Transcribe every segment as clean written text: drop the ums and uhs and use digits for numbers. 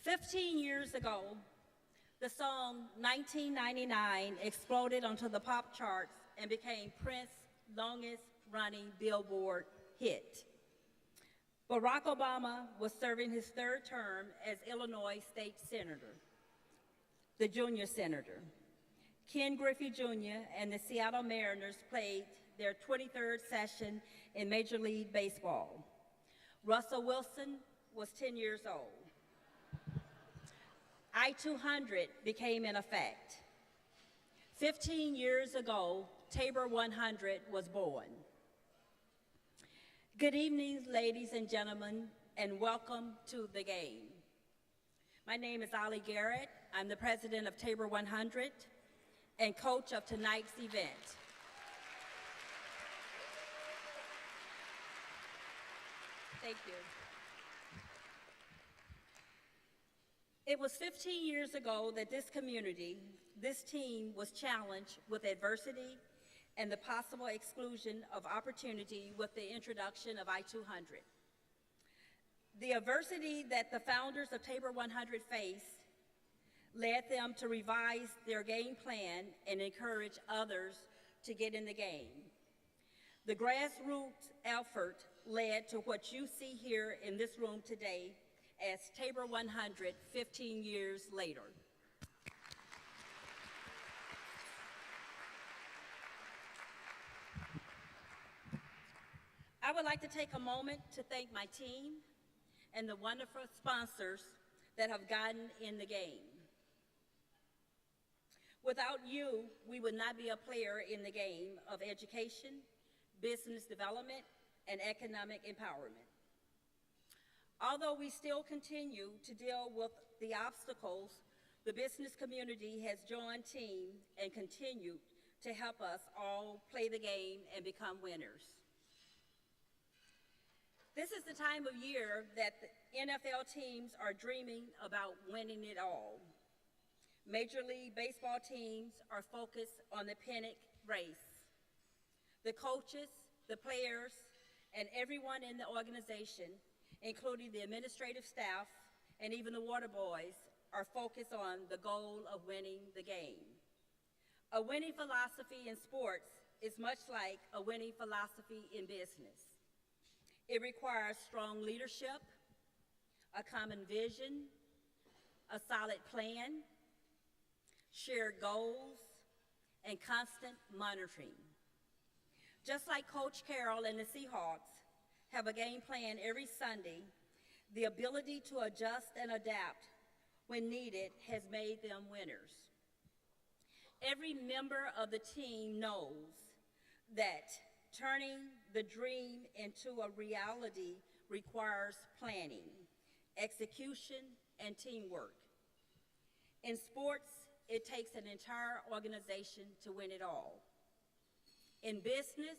15 years ago, the song 1999 exploded onto the pop charts and became Prince's longest running Billboard hit. Barack Obama was serving his third term as Illinois State Senator, the junior senator. Ken Griffey Jr. and the Seattle Mariners played their 23rd session in Major League Baseball. Russell Wilson was 10 years old. I-200 became in effect. 15 years ago, Tabor 100 was born. Good evening, ladies and gentlemen, and welcome to the game. My name is Ollie Garrett. I'm the president of Tabor 100 and coach of tonight's event. Thank you. It was 15 years ago that this community, this team was challenged with adversity and the possible exclusion of opportunity with the introduction of I-200. The adversity that the founders of Tabor 100 faced led them to revise their game plan and encourage others to get in the game. The grassroots effort led to what you see here in this room today as Tabor 100 15 years later. I would like to take a moment to thank my team and the wonderful sponsors that have gotten in the game. Without you, we would not be a player in the game of education, business development, and economic empowerment. Although we still continue to deal with the obstacles, the business community has joined team and continued to help us all play the game and become winners. This is the time of year that the NFL teams are dreaming about winning it all. Major League Baseball teams are focused on the pennant race. The coaches, the players, and everyone in the organization, including the administrative staff and even the water boys, are focused on the goal of winning the game. A winning philosophy in sports is much like a winning philosophy in business. It requires strong leadership, a common vision, a solid plan, shared goals, and constant monitoring. Just like Coach Carroll and the Seahawks have a game plan every Sunday, the ability to adjust and adapt when needed has made them winners. Every member of the team knows that turning the dream into a reality requires planning, execution, and teamwork. In sports, it takes an entire organization to win it all. In business,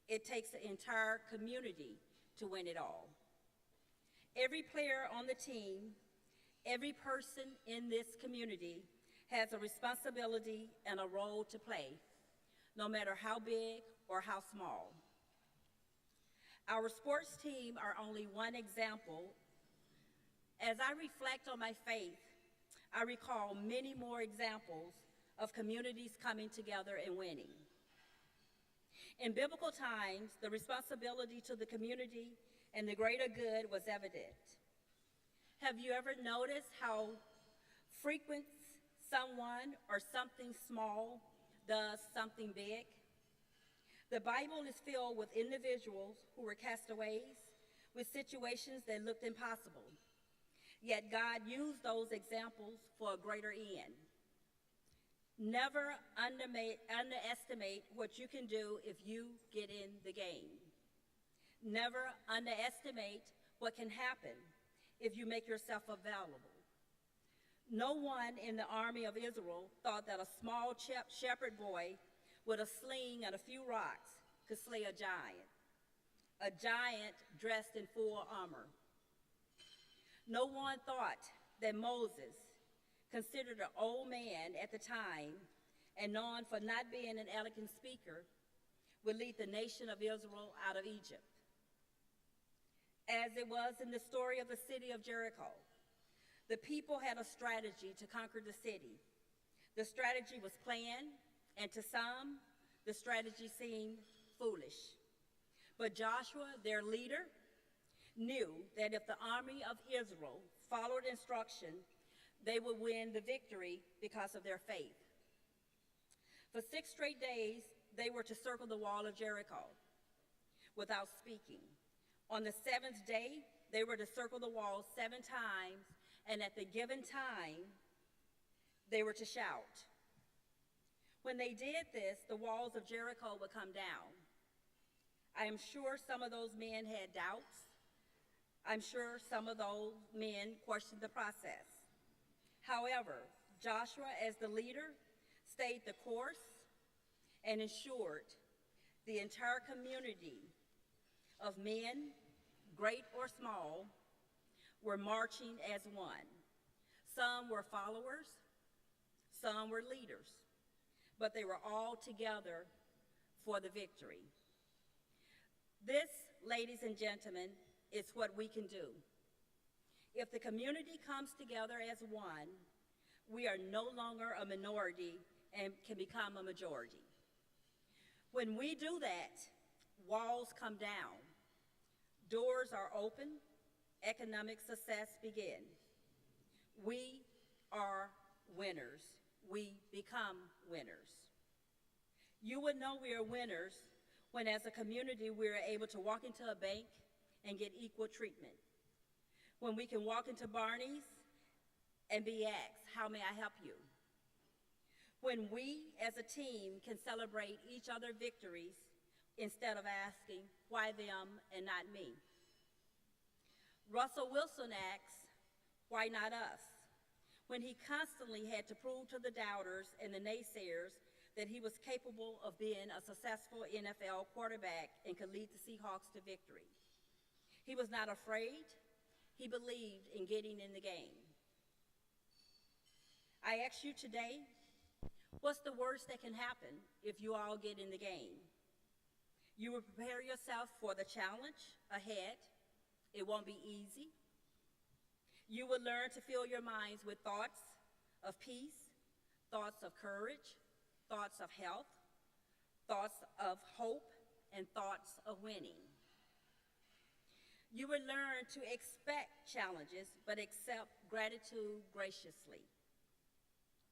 it takes an entire community to win it all. Every player on the team, every person in this community has a responsibility and a role to play, no matter how big or how small. Our sports team are only one example. As I reflect on my faith, I recall many more examples of communities coming together and winning. In biblical times, the responsibility to the community and the greater good was evident. Have you ever noticed how frequent someone or something small does something big? The Bible is filled with individuals who were castaways, with situations that looked impossible. Yet God used those examples for a greater end. Never underestimate what you can do if you get in the game. Never underestimate what can happen if you make yourself available. No one in the army of Israel thought that a small shepherd boy with a sling and a few rocks could slay a giant dressed in full armor. No one thought that Moses, considered an old man at the time and known for not being an eloquent speaker, would lead the nation of Israel out of Egypt. As it was in the story of the city of Jericho, The people had a strategy to conquer the city. The strategy was planned, and to some, the strategy seemed foolish. But Joshua, their leader, knew that if the army of Israel followed instruction, they would win the victory because of their faith. For 6 straight days, they were to circle the wall of Jericho without speaking. On the 7th day, they were to circle the wall 7 times, and at the given time, they were to shout. When they did this, the walls of Jericho would come down. I am sure some of those men had doubts. I'm sure some of those men questioned the process. However, Joshua, as the leader, stayed the course and ensured the entire community of men, great or small, were marching as one. Some were followers, some were leaders, but they were all together for the victory. This, ladies and gentlemen, is what we can do. If the community comes together as one, we are no longer a minority and can become a majority. When we do that, walls come down, doors are open, economic success begins. We are winners. We become winners. You would know we are winners when, as a community, we are able to walk into a bank and get equal treatment. When we can walk into Barney's and be asked, how may I help you? When we, as a team, can celebrate each other's victories instead of asking, why them and not me? Russell Wilson asks, why not us? When he constantly had to prove to the doubters and the naysayers that he was capable of being a successful NFL quarterback and could lead the Seahawks to victory. He was not afraid. He believed in getting in the game. I ask you today, what's the worst that can happen if you all get in the game? You will prepare yourself for the challenge ahead. It won't be easy. You will learn to fill your minds with thoughts of peace, thoughts of courage, thoughts of health, thoughts of hope, and thoughts of winning. You will learn to expect challenges, but accept gratitude graciously.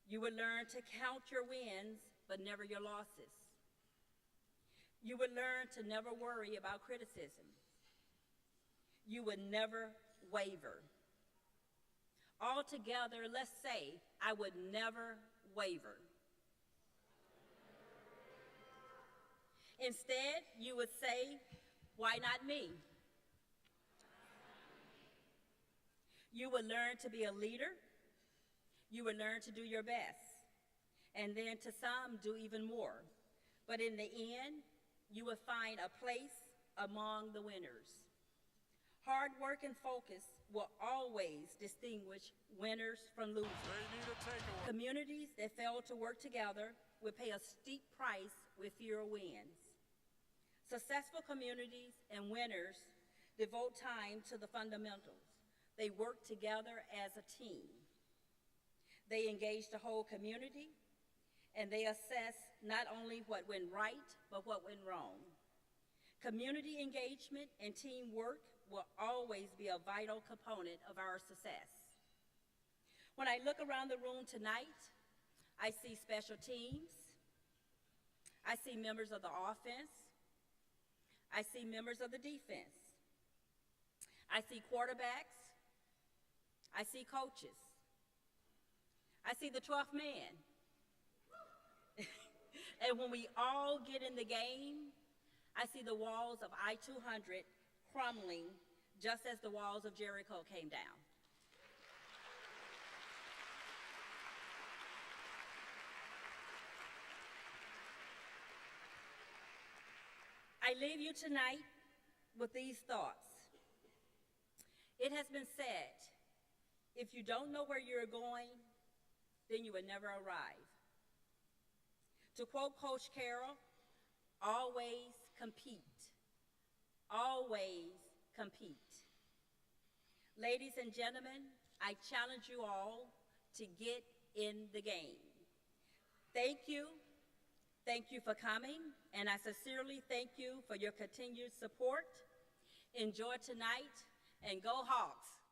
You will learn to count your wins, but never your losses. You will learn to never worry about criticism. You will never waver. Altogether, let's say, I would never waver. Instead, you would say, why not me? You will learn to be a leader. You will learn to do your best. And then to some, do even more. But in the end, you will find a place among the winners. Hard work and focus will always distinguish winners from losers. Communities that fail to work together will pay a steep price with fewer wins. Successful communities and winners devote time to the fundamentals. They work together as a team. They engage the whole community, and they assess not only what went right, but what went wrong. Community engagement and teamwork will always be a vital component of our success. When I look around the room tonight, I see special teams. I see members of the offense. I see members of the defense. I see quarterbacks. I see coaches. I see the 12th man. And when we all get in the game, I see the walls of I-200 crumbling just as the walls of Jericho came down. I leave you tonight with these thoughts. It has been said, if you don't know where you're going, then you will never arrive. To quote Coach Carroll, always compete. Always compete. Ladies and gentlemen, I challenge you all to get in the game. Thank you. Thank you for coming, and I sincerely thank you for your continued support. Enjoy tonight, and go Hawks!